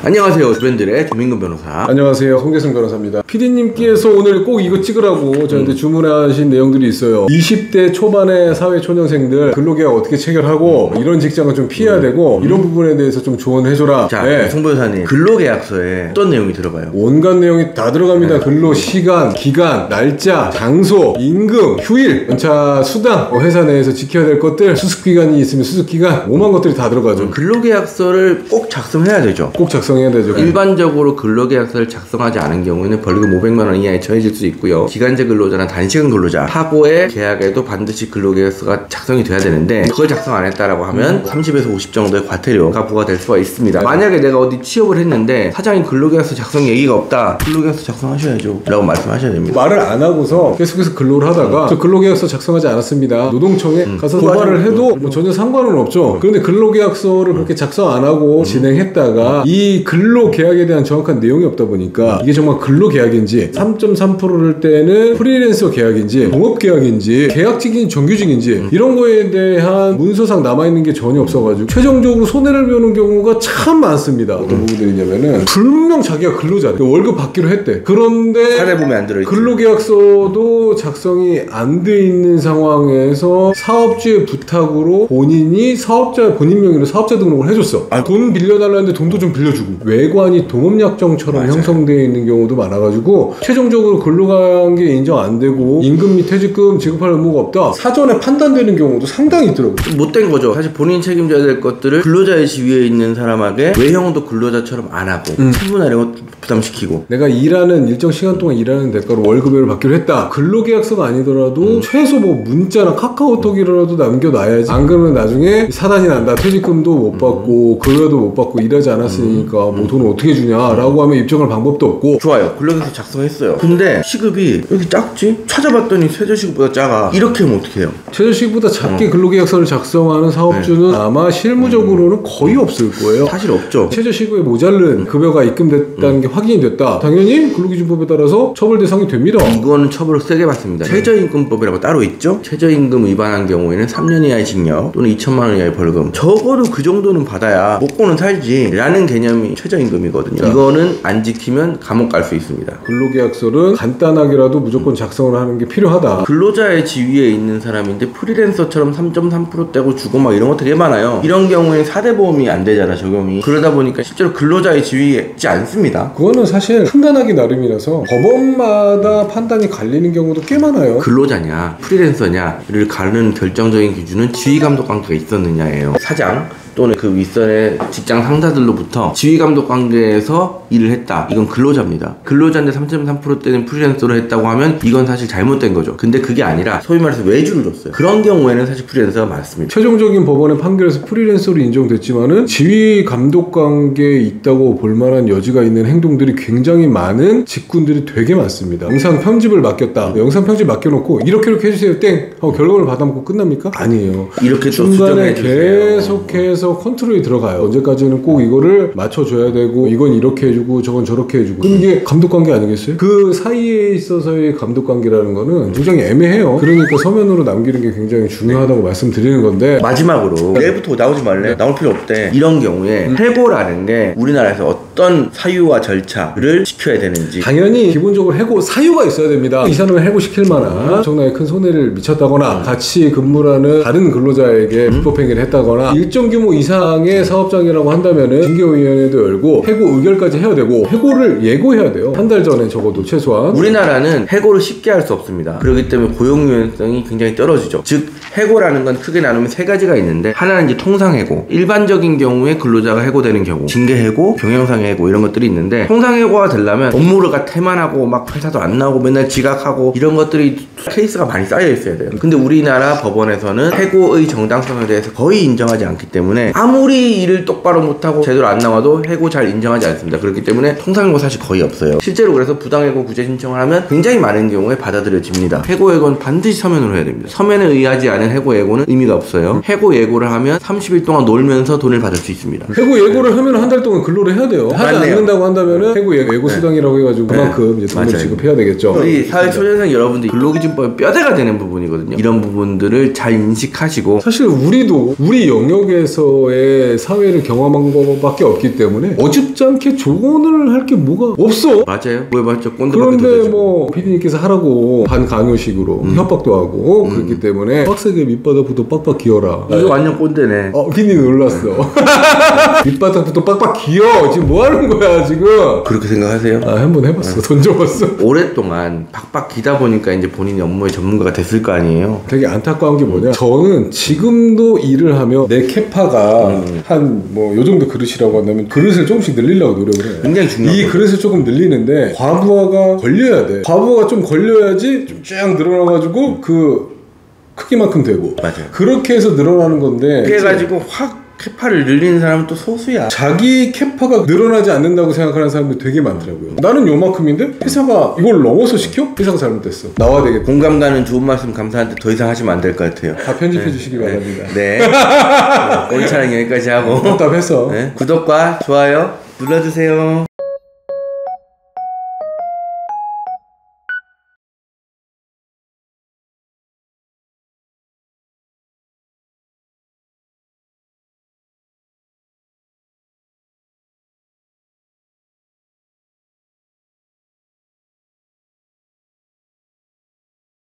안녕하세요. 주변들의 조민근 변호사. 안녕하세요. 송재승 변호사입니다. PD님께서 오늘 꼭 이거 찍으라고 저한테 주문하신 내용들이 있어요. 20대 초반의 사회초년생들 근로계약 어떻게 체결하고 이런 직장은 좀 피해야 되고 이런 부분에 대해서 좀 조언해줘라. 자, 네. 송 변호사님, 근로계약서에 어떤 내용이 들어가요? 온갖 내용이 다 들어갑니다. 네. 근로시간, 기간, 날짜, 장소, 임금, 휴일, 연차, 수당, 회사 내에서 지켜야 될 것들, 수습기간이 있으면 수습기간, 오만 것들이 다 들어가죠. 근로계약서를 꼭 작성해야 되죠. 꼭 작성해야 되죠. 일반적으로 근로계약서를 작성하지 않은 경우에는 벌금 500만 원 이하에 처해질 수 있고요. 기간제 근로자나 단시간 근로자, 하고의 계약에도 반드시 근로계약서가 작성이 돼야 되는데 그걸 작성 안 했다라고 하면 30에서 50 정도의 과태료가 부과될 수가 있습니다. 만약에 내가 어디 취업을 했는데 사장님 근로계약서 작성 얘기가 없다. 근로계약서 작성하셔야죠 라고 말씀하셔야 됩니다. 말을 안 하고서 계속해서 근로를 하다가 저 근로계약서 작성하지 않았습니다. 노동청에 가서 고발을 해도 뭐 전혀 상관은 없죠. 그런데 근로계약서를 그렇게 작성 안 하고 진행했다가 이 근로계약에 대한 정확한 내용이 없다 보니까 이게 정말 근로계약인지 3.3%를 때는 프리랜서 계약인지 동업계약인지 계약직인지 정규직인지 이런 거에 대한 문서상 남아있는 게 전혀 없어가지고 최종적으로 손해를 보는 경우가 참 많습니다. 어떤 부분들이냐면은 분명 자기가 근로자래. 월급 받기로 했대. 그런데 사례보면 안 들어있지. 근로계약서도 작성이 안 돼 있는 상황에서 사업주의 부탁으로 본인이 사업자 본인 명의로 사업자 등록을 해줬어. 돈 빌려달라는데 돈도 좀 빌려주고 외관이 동업약정처럼 형성되어 있는 경우도 많아가지고 최종적으로 근로관계 인정 안 되고 임금 및 퇴직금 지급할 의무가 없다. 사전에 판단되는 경우도 상당히 있더라고요. 못된 거죠. 사실 본인이 책임져야 될 것들을 근로자의 지위에 있는 사람에게 외형도 근로자처럼 안 하고 신분화력을 부담시키고 내가 일하는 일정 시간 동안 일하는 대가로 월급을 받기로 했다. 근로계약서가 아니더라도 최소 뭐 문자나 카카오톡이라도 남겨놔야지. 안 그러면 나중에 사단이 난다. 퇴직금도 못 받고 급여도 못 받고 일하지 않았으니까 뭐 돈을 어떻게 주냐라고 하면 입증할 방법도 없고. 좋아요. 근로계약서 작성했어요. 근데 시급이 왜 이렇게 작지? 찾아봤더니 최저시급보다 작아. 이렇게 하면 어떻게 해요? 최저시급보다 작게 근로계약서를 작성하는 사업주는 아마 실무적으로는 거의 없을 거예요. 사실 없죠. 최저시급에 모자른 급여가 입금됐다는 게 확인이 됐다. 당연히 근로기준법에 따라서 처벌 대상이 됩니다. 이거는 처벌을 세게 받습니다. 최저임금법이라고 따로 있죠. 최저임금 위반한 경우에는 3년 이하의 징역 또는 2천만 원 이하의 벌금. 적어도 그 정도는 받아야 먹고는 살지 라는 개념이 최저임금이거든요. 이거는 안 지키면 감옥 갈 수 있습니다. 근로계약서는 간단하게라도 무조건 작성을 하는 게 필요하다. 근로자의 지위에 있는 사람인데 프리랜서처럼 3.3% 떼고 주고 막 이런 거 되게 많아요. 이런 경우에 4대 보험이 안 되잖아, 적용이. 그러다 보니까 실제로 근로자의 지위에 있지 않습니다. 그거는 사실 판단하기 나름이라서 법원마다 판단이 갈리는 경우도 꽤 많아요. 근로자냐 프리랜서냐를 가르는 결정적인 기준은 지위감독 관계가 있었느냐예요. 사장 또는 그 윗선의 직장 상사들로부터 지휘감독 관계에서 일을 했다. 이건 근로자입니다. 근로자인데 3.3%대는 프리랜서로 했다고 하면 이건 사실 잘못된 거죠. 근데 그게 아니라 소위 말해서 외주를 줬어요. 그런 경우에는 사실 프리랜서가 많습니다. 최종적인 법원의 판결에서 프리랜서로 인정됐지만은 지휘감독 관계에 있다고 볼만한 여지가 있는 행동들이 굉장히 많은 직군들이 되게 많습니다. 영상 편집을 맡겼다. 영상 편집 맡겨놓고 이렇게 해주세요 땡 하고 결론을 받아먹고 끝납니까? 아니에요. 이렇게 중간에 계속해서 컨트롤이 들어가요. 언제까지는 꼭 이거를 맞춰줘야 되고 이건 이렇게 해주고 저건 저렇게 해주고. 그럼 이게 감독관계 아니겠어요? 그 사이에 있어서의 감독관계라는 거는 굉장히 애매해요. 그러니까 서면으로 남기는 게 굉장히 중요하다고 말씀드리는 건데, 마지막으로 내일부터 나오지 말래? 나올 필요 없대. 이런 경우에 해고라는 게 우리나라에서 어떤 사유와 절차를 지켜야 되는지. 당연히 기본적으로 해고 사유가 있어야 됩니다. 이 사람을 해고시킬 만한 엄청나게 큰 손해를 미쳤다거나 같이 근무하는 다른 근로자에게 불법행위를 했다거나 일정 규모 이상의 사업장이라고 한다면은 징계위원회도 열고 해고 의결까지 해야 되고 해고를 예고해야 돼요. 한 달 전에 적어도 최소한. 우리나라는 해고를 쉽게 할 수 없습니다. 그렇기 때문에 고용 유연성이 굉장히 떨어지죠. 즉 해고라는 건 크게 나누면 세 가지가 있는데, 하나는 이제 통상해고, 일반적인 경우에 근로자가 해고되는 경우, 징계해고, 경영상 해고 이런 것들이 있는데, 통상해고가 되려면 업무가 태만하고 막 회사도 안 나오고 맨날 지각하고 이런 것들이 케이스가 많이 쌓여 있어야 돼요. 근데 우리나라 법원에서는 해고의 정당성에 대해서 거의 인정하지 않기 때문에 아무리 일을 똑바로 못하고 제대로 안 나와도 해고 잘 인정하지 않습니다. 그렇기 때문에 통상해고 사실 거의 없어요. 실제로 그래서 부당해고 구제 신청을 하면 굉장히 많은 경우에 받아들여집니다. 해고 예고는 반드시 서면으로 해야 됩니다. 서면에 의하지 않은 해고 예고는 의미가 없어요. 해고 예고를 하면 30일 동안 놀면서 돈을 받을 수 있습니다. 해고 예고를 하면 한 달 동안 근로를 해야 돼요. 하지 않는다고 한다면은 해고 예고 수당이라고 해가지고 그만큼 이제 돈을 지급해야 되겠죠. 우리 사회초년생 여러분들이 근로기준법의 뼈대가 되는 부분이거든요. 이런 부분들을 잘 인식하시고, 사실 우리도 우리 영역에서 고려에서의 사회를 경험한 것밖에 없기 때문에 어줍지 않게 조언을 할 게 뭐가 없어. 맞아요. 구해봤자 꼰대밖에 그런데 뭐 PD님께서 하라고 반강요식으로 협박도 하고 그렇기 때문에 빡세게 밑바닥부터 빡빡 기어라. 이거 완전 꼰대네. PD님 놀랐어. 밑바닥부터 빡빡 기어. 지금 뭐 하는 거야 지금? 그렇게 생각하세요? 한번 해봤어. 던져봤어. 오랫동안 빡빡 기다 보니까 이제 본인이 업무의 전문가가 됐을 거 아니에요. 되게 안타까운 게 뭐냐, 저는 지금도 일을 하며 내 캐파가 한 뭐 요 정도 그릇이라고 한다면 그릇을 조금씩 늘리려고 노력을 해요. 굉장히 중요한 이 그릇을 조금 늘리는데 과부하가 걸려야 돼. 과부하가 좀 걸려야지 좀 쫙 늘어나가지고 그 크기만큼 되고. 맞아요. 그렇게 해서 늘어나는 건데 그래가지고 확 캐파를 늘리는 사람은 또 소수야. 자기 캐파가 늘어나지 않는다고 생각하는 사람들이 되게 많더라고요. 나는 요만큼인데 회사가 이걸 넘어서 시켜? 회사가 잘못됐어. 나와야 되겠다. 공감 가는 좋은 말씀 감사한데 더 이상 하시면 안 될 것 같아요. 다 편집해 주시기 바랍니다. 네. 오늘 촬영 여기까지 하고 답답해서 네. 구독과 좋아요 눌러주세요.